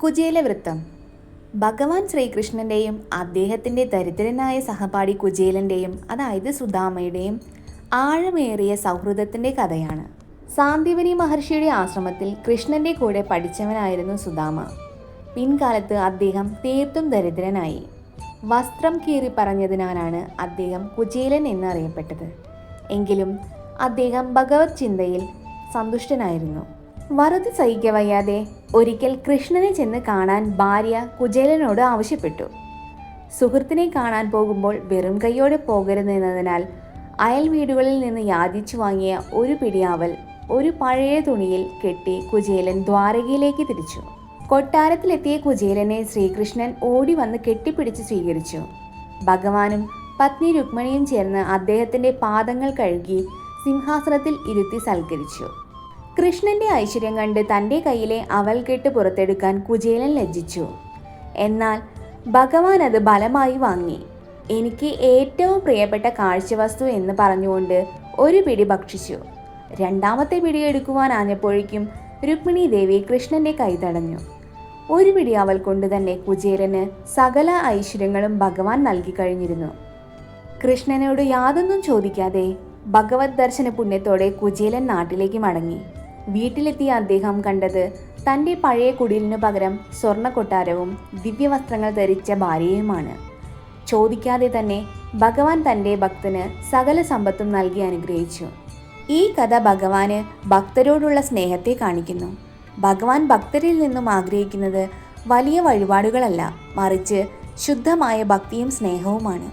കുചേലവൃത്തം. ഭഗവാൻ ശ്രീകൃഷ്ണൻ്റെയും അദ്ദേഹത്തിൻ്റെ ദരിദ്രനായ സഹപാഠി കുചേലൻ്റെയും അതായത് സുദാമയുടെയും ആഴമേറിയ സൗഹൃദത്തിൻ്റെ കഥയാണ്. സാന്ദീപനി മഹർഷിയുടെ ആശ്രമത്തിൽ കൃഷ്ണൻ്റെ കൂടെ പഠിച്ചവനായിരുന്നു സുദാമ. പിൻകാലത്ത് അദ്ദേഹം തീർത്തും ദരിദ്രനായി. വസ്ത്രം കീറി പറഞ്ഞതിനാലാണ് അദ്ദേഹം കുചേലൻ എന്നറിയപ്പെട്ടത്. എങ്കിലും അദ്ദേഹം ഭഗവത് ചിന്തയിൽ സന്തുഷ്ടനായിരുന്നു. വറുതി സഹിക്കവയ്യാതെ ഒരിക്കൽ കൃഷ്ണനെ ചെന്ന് കാണാൻ ഭാര്യ കുചേലനോട് ആവശ്യപ്പെട്ടു. സുഹൃത്തിനെ കാണാൻ പോകുമ്പോൾ വെറും കൈയോടെ പോകരുതെന്നതിനാൽ അയൽ വീടുകളിൽ നിന്ന് യാചിച്ചു വാങ്ങിയ ഒരു പിടിയാവൽ ഒരു പഴയ തുണിയിൽ കെട്ടി കുചേലൻ ദ്വാരകയിലേക്ക് തിരിച്ചു. കൊട്ടാരത്തിലെത്തിയ കുചേലനെ ശ്രീകൃഷ്ണൻ ഓടി വന്ന് കെട്ടിപ്പിടിച്ച് സ്വീകരിച്ചു. ഭഗവാനും പത്നി രുക്മിണിയും ചേർന്ന് അദ്ദേഹത്തിൻ്റെ പാദങ്ങൾ കഴുകി സിംഹാസനത്തിൽ ഇരുത്തി സൽക്കരിച്ചു. കൃഷ്ണന്റെ ഐശ്വര്യം കണ്ട് തൻ്റെ കയ്യിലെ അവൽകെട്ട് പുറത്തെടുക്കാൻ കുചേലൻ ലജ്ജിച്ചു. എന്നാൽ ഭഗവാൻ അത് ബലമായി വാങ്ങി. എനിക്ക് ഏറ്റവും പ്രിയപ്പെട്ട കാഴ്ചവസ്തു എന്ന് പറഞ്ഞുകൊണ്ട് ഒരു പിടി ഭക്ഷിച്ചു. രണ്ടാമത്തെ പിടി എടുക്കുവാനാഞ്ഞപ്പോഴേക്കും രുക്മിണി ദേവി കൃഷ്ണന്റെ കൈ തടഞ്ഞു. ഒരു പിടി അവൽ കൊണ്ട് തന്നെ കുചേലന് സകല ഐശ്വര്യങ്ങളും ഭഗവാൻ നൽകി കഴിഞ്ഞിരുന്നു. കൃഷ്ണനോട് യാതൊന്നും ചോദിക്കാതെ ഭഗവത് ദർശന പുണ്യത്തോടെ കുചേലൻ നാട്ടിലേക്ക് മടങ്ങി. വീട്ടിലെത്തിയ അദ്ദേഹം കണ്ടത് തൻ്റെ പഴയ കുടിലിനു പകരം സ്വർണ്ണ കൊട്ടാരവും ദിവ്യവസ്ത്രങ്ങൾ ധരിച്ച ഭാര്യയുമാണ്. ചോദിക്കാതെ തന്നെ ഭഗവാൻ തൻ്റെ ഭക്തന് സകല സമ്പത്തും നൽകി അനുഗ്രഹിച്ചു. ഈ കഥ ഭഗവാന് ഭക്തരോടുള്ള സ്നേഹത്തെ കാണിക്കുന്നു. ഭഗവാൻ ഭക്തരിൽ നിന്നും ആഗ്രഹിക്കുന്നത് വലിയ വഴിപാടുകളല്ല, മറിച്ച് ശുദ്ധമായ ഭക്തിയും സ്നേഹവുമാണ്.